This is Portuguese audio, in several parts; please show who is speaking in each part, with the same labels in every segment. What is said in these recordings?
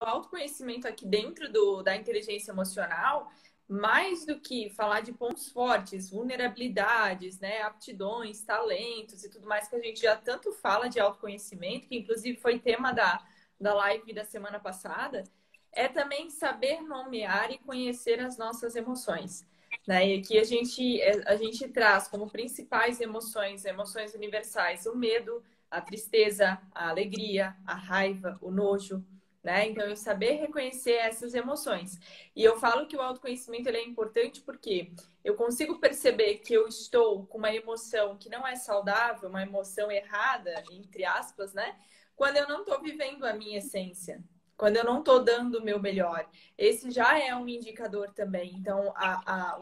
Speaker 1: O autoconhecimento aqui dentro da inteligência emocional, mais do que falar de pontos fortes, vulnerabilidades, né, aptidões, talentos e tudo mais que a gente já tanto fala de autoconhecimento, que inclusive foi tema da live da semana passada, é também saber nomear e conhecer as nossas emoções. Né? E aqui a gente traz como principais emoções, emoções universais, o medo, a tristeza, a alegria, a raiva, o nojo, né? Então, eu saber reconhecer essas emoções. E eu falo que o autoconhecimento ele é importante porque eu consigo perceber que eu estou com uma emoção que não é saudável, uma emoção errada, entre aspas, né? Quando eu não estou vivendo a minha essência, quando eu não estou dando o meu melhor. Esse já é um indicador também. Então,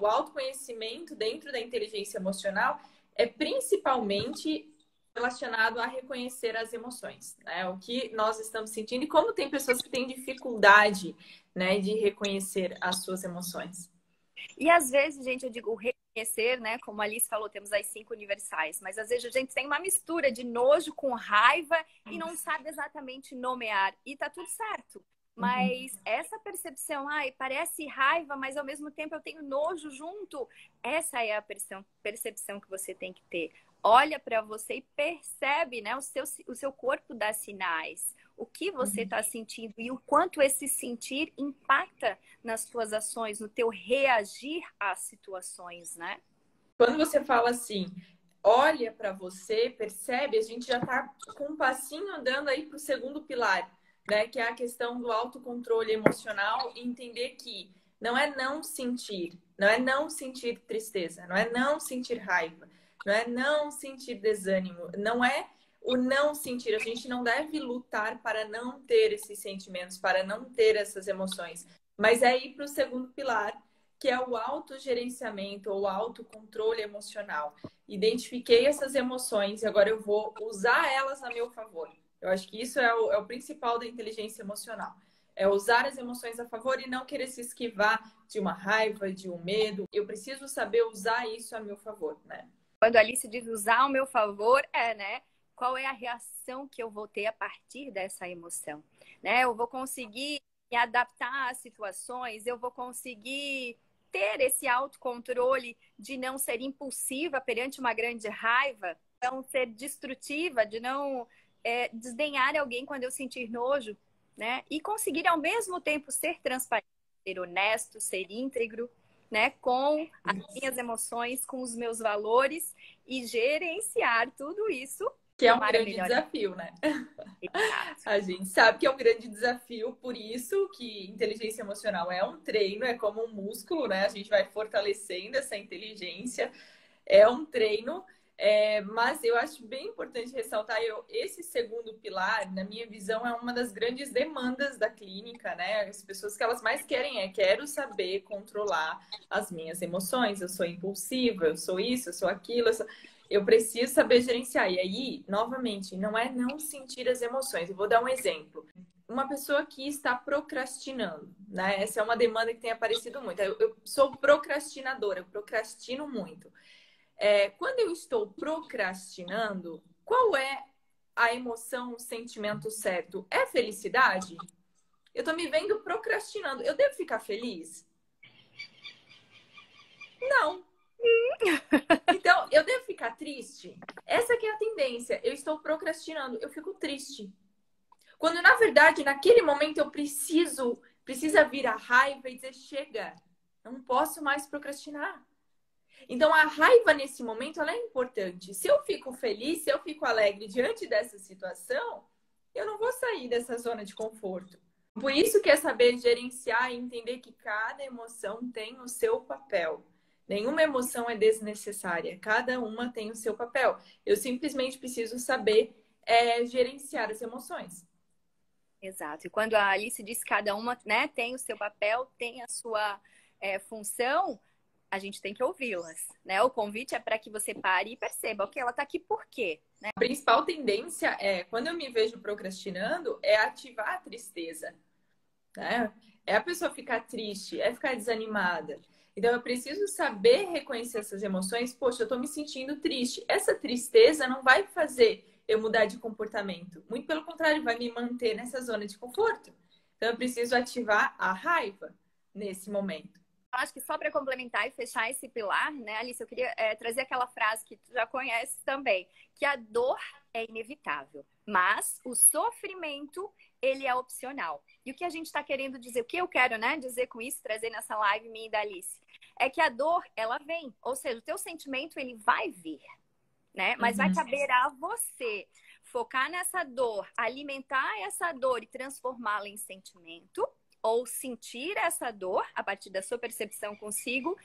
Speaker 1: o autoconhecimento dentro da inteligência emocional é principalmente relacionado a reconhecer as emoções, né? O que nós estamos sentindo e como tem pessoas que têm dificuldade, né, de reconhecer as suas emoções.
Speaker 2: E às vezes, gente, eu digo reconhecer, né? Como a Alice falou, temos as 5 universais, mas às vezes a gente tem uma mistura de nojo com raiva e não sabe exatamente nomear. E tá tudo certo. Mas essa percepção, ai, parece raiva, mas ao mesmo tempo eu tenho nojo junto. Essa é a percepção que você tem que ter. Olha para você e percebe, né? O seu corpo dá sinais. O que você está sentindo e o quanto esse sentir impacta nas suas ações, no teu reagir às situações, né?
Speaker 1: Quando você fala assim, olha para você, percebe, a gente já está com um passinho andando aí para o segundo pilar, né? Que é a questão do autocontrole emocional e entender que não é não sentir, não é não sentir tristeza, não é não sentir raiva, não é não sentir desânimo, não é o não sentir. A gente não deve lutar para não ter esses sentimentos, para não ter essas emoções, mas é ir para o segundo pilar, que é o autogerenciamento ou autocontrole emocional. Identifiquei essas emoções e agora eu vou usar elas a meu favor. Eu acho que isso é o principal da inteligência emocional. É usar as emoções a favor e não querer se esquivar de uma raiva, de um medo. Eu preciso saber usar isso a meu favor, né?
Speaker 2: Quando a Alice diz usar ao meu favor, né? Qual é a reação que eu vou ter a partir dessa emoção? Né? Eu vou conseguir me adaptar às situações, eu vou conseguir ter esse autocontrole de não ser impulsiva perante uma grande raiva, não ser destrutiva, de não desdenhar alguém quando eu sentir nojo, né? E conseguir ao mesmo tempo ser transparente, ser honesto, ser íntegro, né? Com as minhas emoções, com os meus valores e gerenciar tudo isso.
Speaker 1: Que é um grande desafio, né?
Speaker 2: Exato.
Speaker 1: A gente sabe que é um grande desafio, por isso que inteligência emocional é um treino, é como um músculo, né? A gente vai fortalecendo essa inteligência, é um treino, mas eu acho bem importante ressaltar, esse segundo pilar, na minha visão, é uma das grandes demandas da clínica, né? As pessoas que elas mais querem quero saber controlar as minhas emoções, eu sou impulsiva, eu sou isso, eu sou aquilo, eu preciso saber gerenciar. E aí, novamente, não é não sentir as emoções. Eu vou dar um exemplo. Uma pessoa que está procrastinando, né? Essa é uma demanda que tem aparecido muito. Eu sou procrastinadora, eu procrastino muito. Quando eu estou procrastinando, qual é a emoção, o sentimento certo? É felicidade? Eu estou me vendo procrastinando. Eu devo ficar feliz? Não. Então, eu devo ficar triste? Essa que é a tendência. Eu estou procrastinando, eu fico triste. Quando, na verdade, naquele momento eu precisa vir a raiva e dizer, chega, eu não posso mais procrastinar. Então, a raiva nesse momento, ela é importante. Se eu fico feliz, se eu fico alegre diante dessa situação, eu não vou sair dessa zona de conforto. Por isso que é saber gerenciar e entender que cada emoção tem o seu papel. Nenhuma emoção é desnecessária. Cada uma tem o seu papel. Eu simplesmente preciso saber gerenciar as emoções.
Speaker 2: Exato. E quando a Alice diz que cada uma, né, tem o seu papel, tem a sua função, a gente tem que ouvi-las, né? O convite é para que você pare e perceba, ok, ela está aqui por quê? Né?
Speaker 1: A principal tendência quando eu me vejo procrastinando, é ativar a tristeza, né? É a pessoa ficar triste, é ficar desanimada. Então, eu preciso saber reconhecer essas emoções. Poxa, eu estou me sentindo triste. Essa tristeza não vai fazer eu mudar de comportamento. Muito pelo contrário, vai me manter nessa zona de conforto. Então, eu preciso ativar a raiva nesse momento.
Speaker 2: Acho que só para complementar e fechar esse pilar, né, Alice, eu queria trazer aquela frase que tu já conhece também, que a dor é inevitável, mas o sofrimento, ele é opcional. E o que a gente está querendo dizer, o que eu quero, né, dizer com isso, trazer nessa live minha e da Alice, é que a dor, ela vem, ou seja, o teu sentimento, ele vai vir, né, mas vai caber a você focar nessa dor, alimentar essa dor e transformá-la em sentimento, ou sentir essa dor a partir da sua percepção consigo,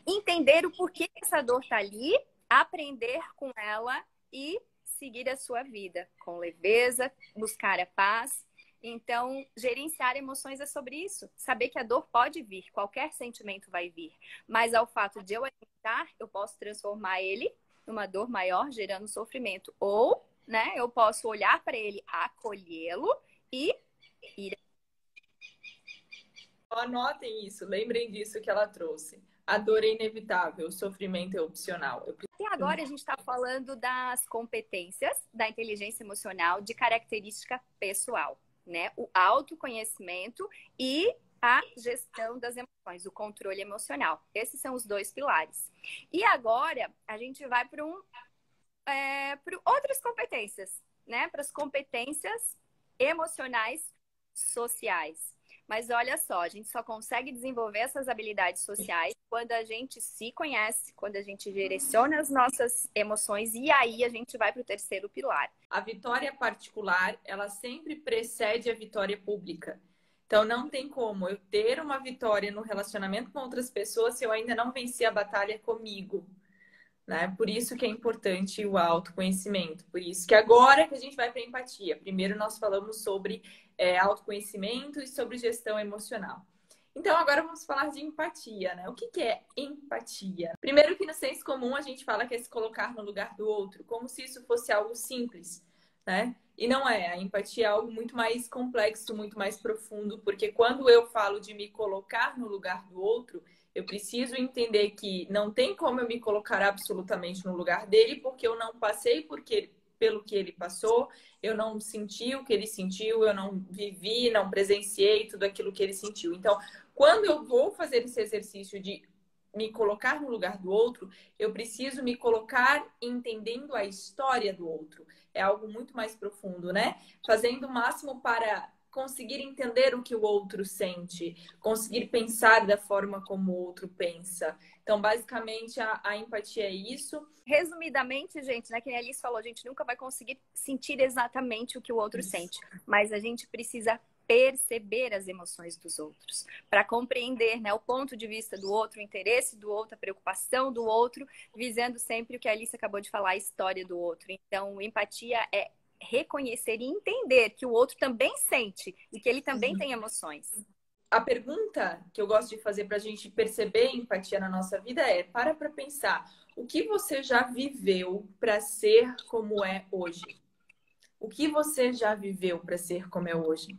Speaker 2: entender o porquê essa dor está ali, aprender com ela e seguir a sua vida com leveza, buscar a paz. Então, gerenciar emoções é sobre isso. Saber que a dor pode vir, qualquer sentimento vai vir. Mas ao fato de eu alimentar, eu posso transformar ele numa dor maior, gerando sofrimento. Ou, né, eu posso olhar para ele, acolhê-lo e ir.
Speaker 1: Anotem isso, lembrem disso que ela trouxe. A dor é inevitável, o sofrimento é opcional.
Speaker 2: E agora a gente está falando das competências da inteligência emocional de característica pessoal, né? O autoconhecimento e a gestão das emoções, o controle emocional. Esses são os dois pilares. E agora a gente vai para outras competências, né? Para as competências emocionais sociais. Mas olha só, a gente só consegue desenvolver essas habilidades sociais quando a gente se conhece, quando a gente direciona as nossas emoções e aí a gente vai para o terceiro pilar.
Speaker 1: A vitória particular, ela sempre precede a vitória pública. Então, não tem como eu ter uma vitória no relacionamento com outras pessoas se eu ainda não venci a batalha comigo, né? Por isso que é importante o autoconhecimento. Por isso que agora que a gente vai para a empatia. Primeiro nós falamos sobre autoconhecimento e sobre gestão emocional. Então agora vamos falar de empatia, né? O que é empatia? Primeiro que no senso comum a gente fala que é se colocar no lugar do outro, como se isso fosse algo simples, né? E não é. A empatia é algo muito mais complexo, muito mais profundo, porque quando eu falo de me colocar no lugar do outro, eu preciso entender que não tem como eu me colocar absolutamente no lugar dele, porque eu não passei pelo que ele passou, eu não senti o que ele sentiu, eu não vivi, não presenciei tudo aquilo que ele sentiu. Então, quando eu vou fazer esse exercício de me colocar no lugar do outro, eu preciso me colocar entendendo a história do outro. É algo muito mais profundo, né? Fazendo o máximo para conseguir entender o que o outro sente, conseguir pensar da forma como o outro pensa. Então, basicamente, a empatia é isso.
Speaker 2: Resumidamente, gente, né, que a Alice falou, a gente nunca vai conseguir sentir exatamente o que o outro sente, mas a gente precisa perceber as emoções dos outros, para compreender, né, o ponto de vista do outro, o interesse do outro, a preocupação do outro, visando sempre o que a Alice acabou de falar, a história do outro. Então, empatia é reconhecer e entender que o outro também sente e que ele também tem emoções.
Speaker 1: A pergunta que eu gosto de fazer para a gente perceber empatia na nossa vida é: para pensar, o que você já viveu para ser como é hoje? O que você já viveu para ser como é hoje?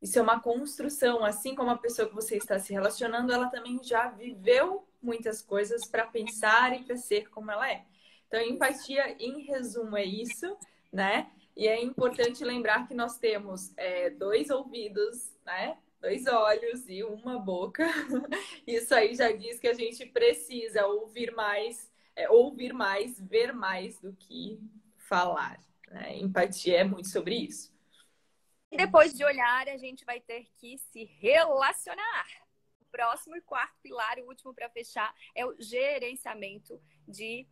Speaker 1: Isso é uma construção, assim como a pessoa que você está se relacionando, ela também já viveu muitas coisas para pensar e para ser como ela é. Então, empatia, em resumo, é isso, né? E é importante lembrar que nós temos 2 ouvidos, né? 2 olhos e uma boca. Isso aí já diz que a gente precisa ouvir mais, ver mais do que falar, né? Empatia é muito sobre isso.
Speaker 2: E depois de olhar, a gente vai ter que se relacionar. O próximo e quarto pilar, o último para fechar, é o gerenciamento de...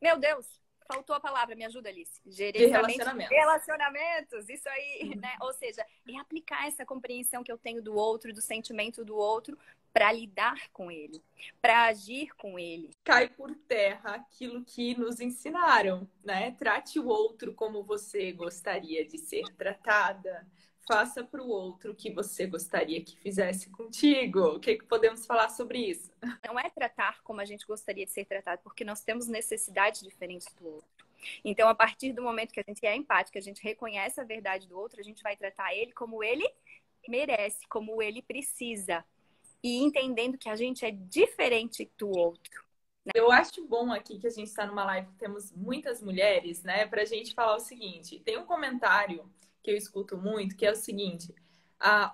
Speaker 2: Meu Deus, faltou a palavra, me ajuda, Alice. Gerenciamento de relacionamentos, isso aí, né? Ou seja, é aplicar essa compreensão que eu tenho do outro, do sentimento do outro, para lidar com ele, para agir com ele.
Speaker 1: Cai por terra aquilo que nos ensinaram, né? Trate o outro como você gostaria de ser tratada. Faça para o outro o que você gostaria que fizesse contigo. O que podemos falar sobre isso?
Speaker 2: Não é tratar como a gente gostaria de ser tratado, porque nós temos necessidades diferentes do outro. Então, a partir do momento que a gente é empática, a gente reconhece a verdade do outro, a gente vai tratar ele como ele merece, como ele precisa. E entendendo que a gente é diferente do outro.
Speaker 1: Né? Eu acho bom aqui que a gente está numa live que temos muitas mulheres, né? Para a gente falar o seguinte: tem um comentário que eu escuto muito, que é o seguinte: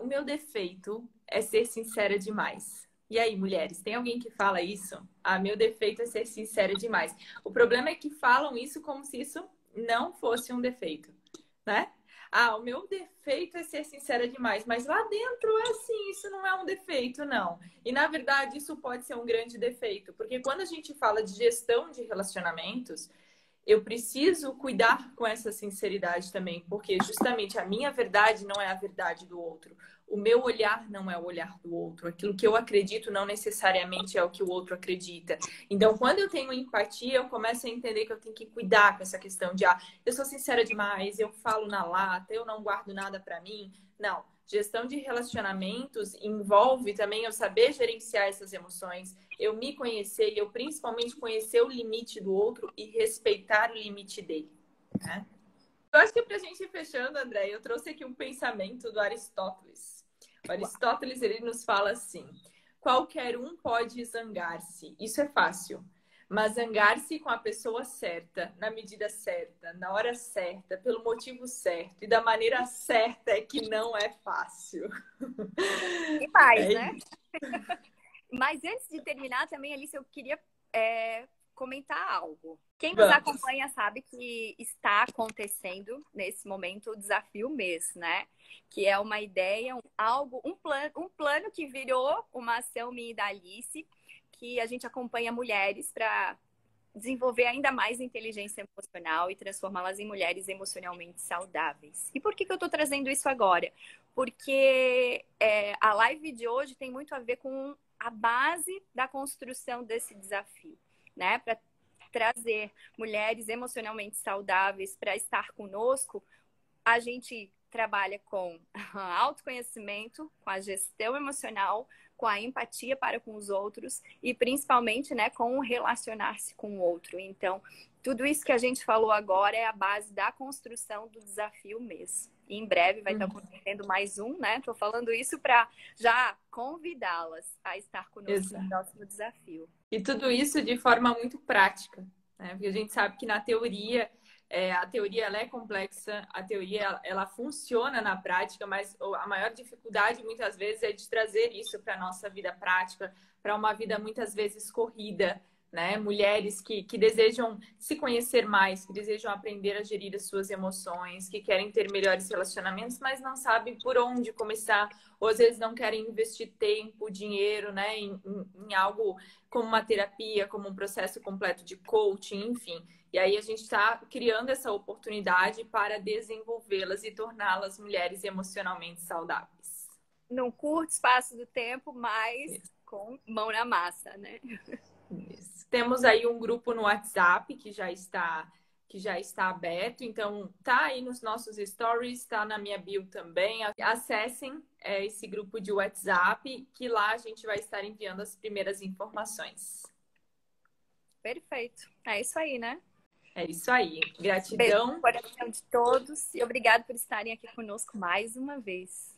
Speaker 1: o meu defeito é ser sincera demais. E aí, mulheres, tem alguém que fala isso? Meu defeito é ser sincera demais. O problema é que falam isso como se isso não fosse um defeito, né? O meu defeito é ser sincera demais, mas lá dentro é assim, isso não é um defeito, não. E na verdade, isso pode ser um grande defeito, porque quando a gente fala de gestão de relacionamentos, eu preciso cuidar com essa sinceridade também, porque justamente a minha verdade não é a verdade do outro. O meu olhar não é o olhar do outro. Aquilo que eu acredito não necessariamente é o que o outro acredita. Então, quando eu tenho empatia, eu começo a entender que eu tenho que cuidar com essa questão de, eu sou sincera demais, eu falo na lata, eu não guardo nada para mim. Não. Gestão de relacionamentos envolve também eu saber gerenciar essas emoções, eu me conhecer e eu principalmente conhecer o limite do outro e respeitar o limite dele, né? Eu acho que para a gente ir fechando, André, eu trouxe aqui um pensamento do Aristóteles. O Aristóteles, ele nos fala assim: qualquer um pode zangar-se, isso é fácil, mas zangar-se com a pessoa certa, na medida certa, na hora certa, pelo motivo certo e da maneira certa é que não é fácil.
Speaker 2: E mais, né? Mas antes de terminar, também, Alice, eu queria comentar algo. Quem nos acompanha sabe que está acontecendo nesse momento o Desafio Mês, né? Que é uma ideia, um plano que virou uma ação minha e da Alice, que a gente acompanha mulheres para desenvolver ainda mais inteligência emocional e transformá-las em mulheres emocionalmente saudáveis. E por que eu estou trazendo isso agora? Porque a live de hoje tem muito a ver com a base da construção desse desafio, né? Para trazer mulheres emocionalmente saudáveis para estar conosco, a gente trabalha com autoconhecimento, com a gestão emocional, com a empatia para com os outros e principalmente, né, com o relacionar-se com o outro. Então, tudo isso que a gente falou agora é a base da construção do Desafio Mês. E em breve vai estar acontecendo mais um, né? Estou falando isso para já convidá-las a estar conosco no próximo desafio.
Speaker 1: E tudo isso de forma muito prática, né? Porque a gente sabe que na teoria, a teoria ela é complexa, a teoria ela funciona na prática, mas a maior dificuldade muitas vezes é de trazer isso para a nossa vida prática, para uma vida muitas vezes corrida, né? Mulheres que desejam se conhecer mais, que desejam aprender a gerir as suas emoções, que querem ter melhores relacionamentos, mas não sabem por onde começar, ou às vezes não querem investir tempo, dinheiro, né, em algo como uma terapia, como um processo completo de coaching, enfim. E aí a gente está criando essa oportunidade para desenvolvê-las e torná-las mulheres emocionalmente saudáveis.
Speaker 2: Num curto espaço do tempo, mas com mão na massa, né?
Speaker 1: Isso. Temos aí um grupo no WhatsApp que já está aberto, então tá aí nos nossos stories, tá na minha bio também. Acessem esse grupo de WhatsApp, que lá a gente vai estar enviando as primeiras informações.
Speaker 2: Perfeito. É isso aí, né?
Speaker 1: É isso aí. Gratidão.
Speaker 2: Beijo no coração de todos e obrigado por estarem aqui conosco mais uma vez.